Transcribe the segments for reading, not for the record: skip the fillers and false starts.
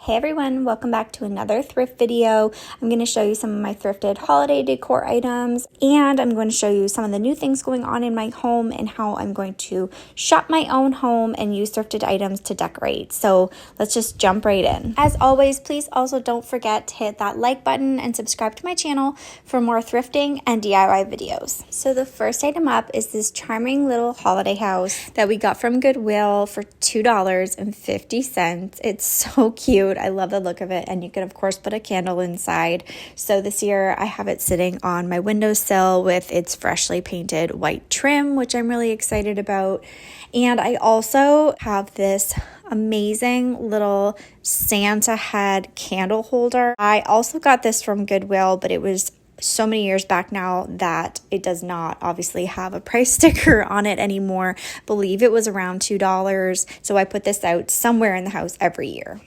Hey everyone, welcome back to another thrift video. I'm going to show you some of my thrifted holiday decor items, and I'm going to show you some of the new things going on in my home and how I'm going to shop my own home and use thrifted items to decorate. So let's just jump right in. As always, please also don't forget to hit that like button and subscribe to my channel for more thrifting and DIY videos. So the first item up is this charming little holiday house that we got from Goodwill for $2.50. It's so cute. I love the look of it, and you can of course put a candle inside. So this year I have it sitting on my windowsill with its freshly painted white trim, which I'm really excited about. And I also have this amazing little Santa head candle holder. I also got this from Goodwill, but it was so many years back now that it does not obviously have a price sticker on it anymore. I believe it was around $2. So I put this out somewhere in the house every year.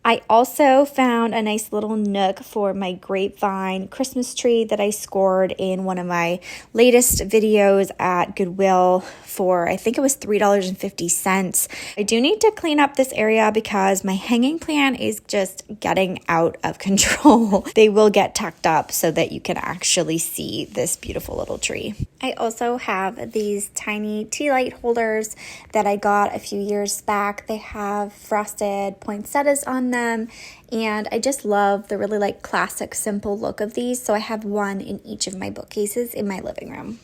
I also found a nice little nook for my grapevine Christmas tree that I scored in one of my latest videos at Goodwill for, I think it was $3.50. I do need to clean up this area because my hanging plant is just getting out of control. They will get tucked up so that you can actually see this beautiful little tree. I also have these tiny tea light holders that I got a few years back. They have frosted poinsettias on them, and I just love the really classic simple look of these. So I have one in each of my bookcases in my living room.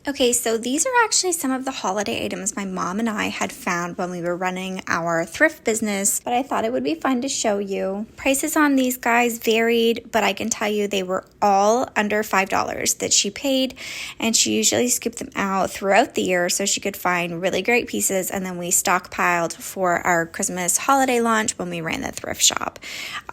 Okay, so these are actually some of the holiday items my mom and I had found when we were running our thrift business, but I thought it would be fun to show you. Prices on these guys varied, but I can tell you they were all under $5 that she paid, and she usually scooped them out throughout the year so she could find really great pieces, and then we stockpiled for our Christmas holiday launch when we ran the thrift shop.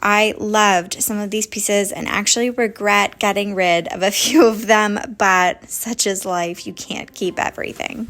I loved some of these pieces and actually regret getting rid of a few of them, but such is life. You can't keep everything.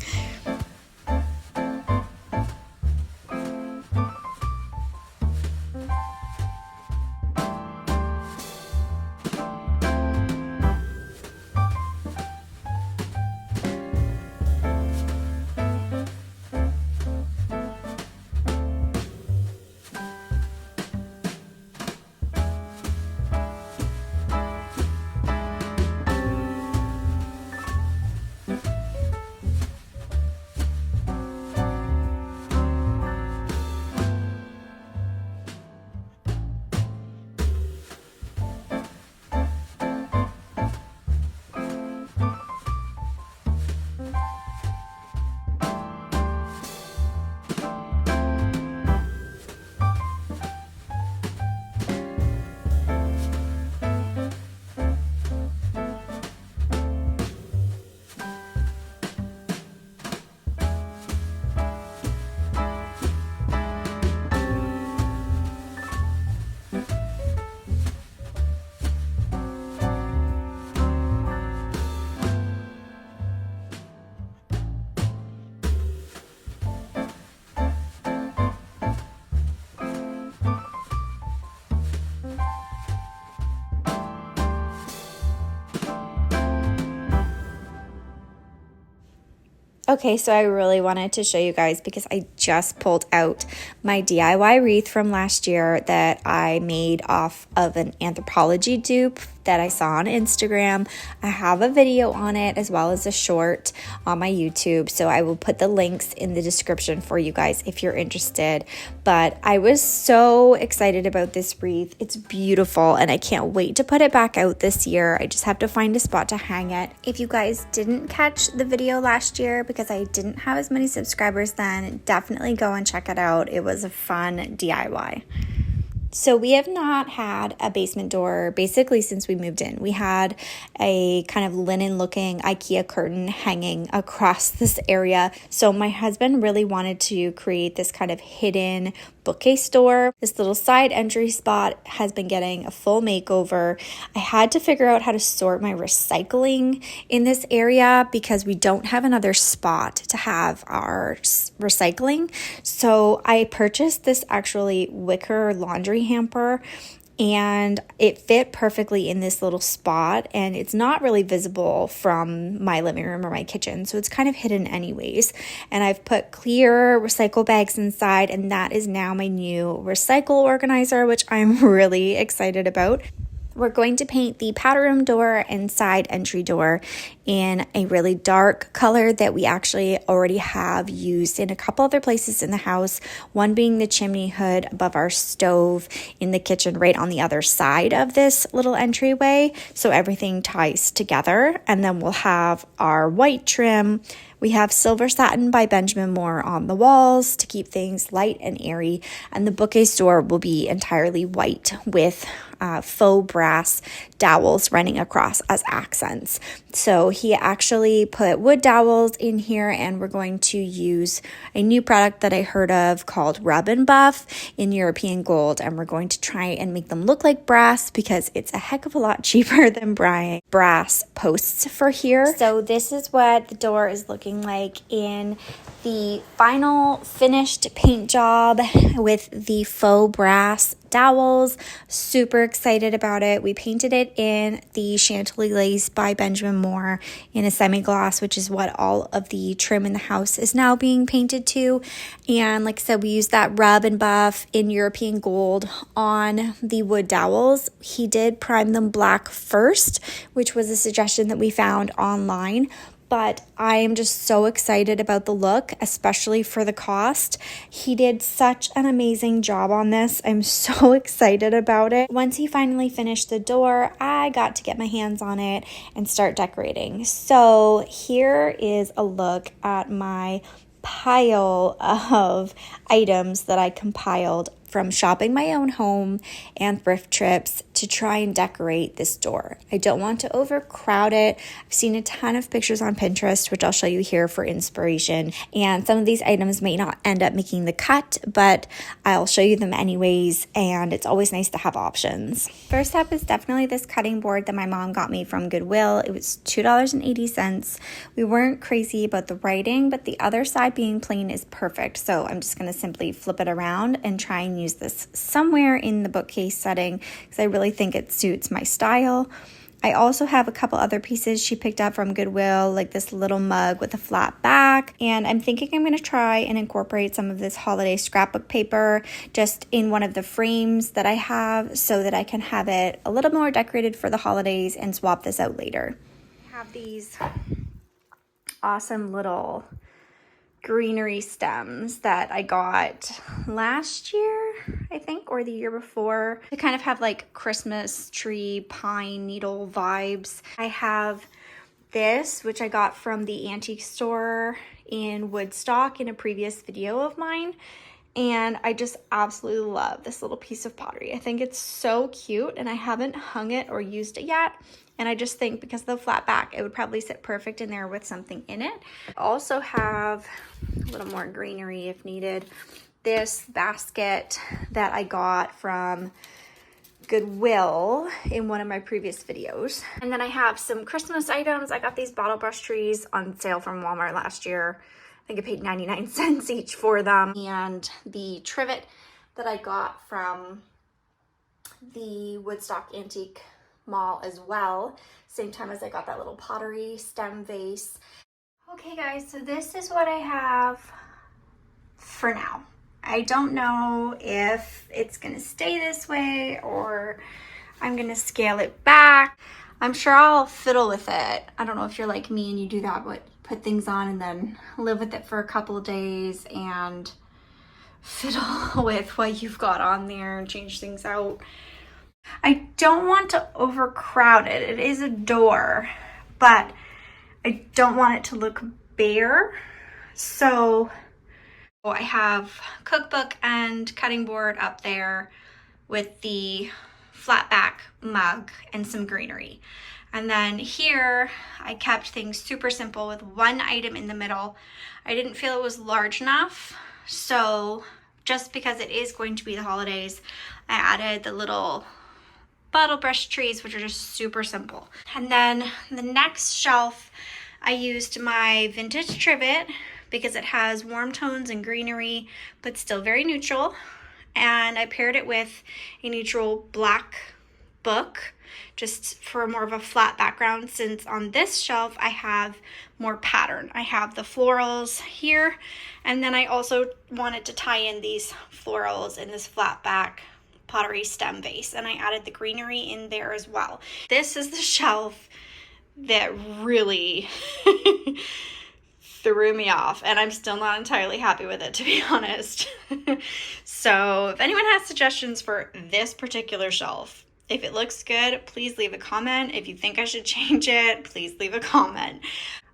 Okay, so I really wanted to show you guys because I just pulled out my DIY wreath from last year that I made off of an Anthropologie dupe that I saw on Instagram. I have a video on it as well as a short on my YouTube, so I will put the links in the description for you guys if you're interested. But I was so excited about this wreath. It's beautiful and I can't wait to put it back out this year. I just have to find a spot to hang it. If you guys didn't catch the video last year because I didn't have as many subscribers then, definitely go and check it out. It was a fun DIY. So we have not had a basement door basically since we moved in. We had a kind of linen looking IKEA curtain hanging across this area. So my husband really wanted to create this kind of hidden bookcase door. This little side entry spot has been getting a full makeover. I had to figure out how to sort my recycling in this area because we don't have another spot to have our recycling. So I purchased this actually wicker laundry hamper and it fit perfectly in this little spot, and it's not really visible from my living room or my kitchen, so it's kind of hidden anyways. And I've put clear recycle bags inside, and that is now my new recycle organizer, which I'm really excited about. We're going to paint the powder room door and side entry door in a really dark color that we actually already have used in a couple other places in the house, one being the chimney hood above our stove in the kitchen right on the other side of this little entryway, so everything ties together. And then we'll have our white trim. We have silver satin by Benjamin Moore on the walls to keep things light and airy, and the bookcase door will be entirely white with faux brass dowels running across as accents. So he actually put wood dowels in here, and we're going to use a new product that I heard of called Rub and Buff in European gold, and we're going to try and make them look like brass because it's a heck of a lot cheaper than buying brass posts for here. So this is what the door is looking like in the final finished paint job with the faux brass dowels. Super excited about it. We painted it in the Chantilly Lace by Benjamin Moore in a semi-gloss, which is what all of the trim in the house is now being painted to. And like I said, we used that Rub and Buff in European gold on the wood dowels. He did prime them black first, which was a suggestion that we found online. But I am just so excited about the look, especially for the cost. He did such an amazing job on this. I'm so excited about it. Once he finally finished the door, I got to get my hands on it and start decorating. So here is a look at my pile of items that I compiled from shopping my own home and thrift trips to try and decorate this door. I don't want to overcrowd it. I've seen a ton of pictures on Pinterest, which I'll show you here for inspiration. And some of these items may not end up making the cut, but I'll show you them anyways. And it's always nice to have options. First up is definitely this cutting board that my mom got me from Goodwill. It was $2.80. We weren't crazy about the writing, but the other side being plain is perfect. So I'm just going to simply flip it around and try and use this somewhere in the bookcase setting because I really think it suits my style. I also have a couple other pieces she picked up from Goodwill, like this little mug with a flat back, and I'm thinking I'm going to try and incorporate some of this holiday scrapbook paper just in one of the frames that I have so that I can have it a little more decorated for the holidays and swap this out later. I have these awesome little greenery stems that I got last year, I think, or the year before, to kind of have like Christmas tree pine needle vibes. I have this, which I got from the antique store in Woodstock in a previous video of mine, and I just absolutely love this little piece of pottery. I think it's so cute, and I haven't hung it or used it yet. And I just think because of the flat back, it would probably sit perfect in there with something in it. I also have a little more greenery if needed. This basket that I got from Goodwill in one of my previous videos. And then I have some Christmas items. I got these bottle brush trees on sale from Walmart last year. I think I paid 99 cents each for them. And the trivet that I got from the Woodstock Antique Mall as well, same time as I got that little pottery stem vase. Okay guys, so this is what I have for now. I don't know if it's gonna stay this way or I'm gonna scale it back. I'm sure I'll fiddle with it. I don't know if you're like me and you do that, but put things on and then live with it for a couple of days and fiddle with what you've got on there and change things out. I don't want to overcrowd it. It is a door, but I don't want it to look bare. So I have cookbook and cutting board up there with the flat back mug and some greenery. And then here I kept things super simple with one item in the middle. I didn't feel it was large enough, so just because it is going to be the holidays, I added the little bottle brush trees, which are just super simple. And then the next shelf, I used my vintage trivet because it has warm tones and greenery, but still very neutral. and I paired it with a neutral black book just for more of a flat background, since on this shelf I have more pattern. I have the florals here, and then I also wanted to tie in these florals in this flat back pottery stem vase, and I added the greenery in there as well. This is the shelf that really threw me off, and I'm still not entirely happy with it, to be honest. So if anyone has suggestions for this particular shelf, if it looks good, please leave a comment. If you think I should change it, please leave a comment.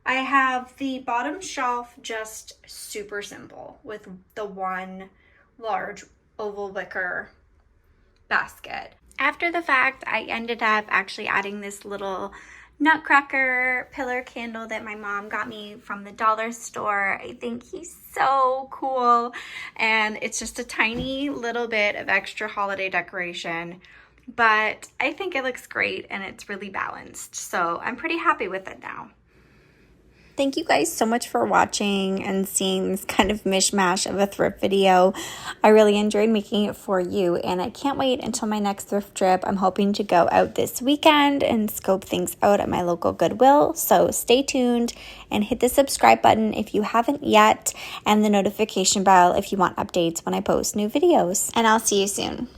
I have the bottom shelf just super simple with the one large oval wicker basket. After the fact, I ended up actually adding this little nutcracker pillar candle that my mom got me from the dollar store. I think he's so cool, and it's just a tiny little bit of extra holiday decoration, but I think it looks great and it's really balanced, so I'm pretty happy with it now. Thank you guys so much for watching and seeing this kind of mishmash of a thrift video. I really enjoyed making it for you, and I can't wait until my next thrift trip. I'm hoping to go out this weekend and scope things out at my local Goodwill, so stay tuned and hit the subscribe button if you haven't yet, and the notification bell if you want updates when I post new videos. And I'll see you soon.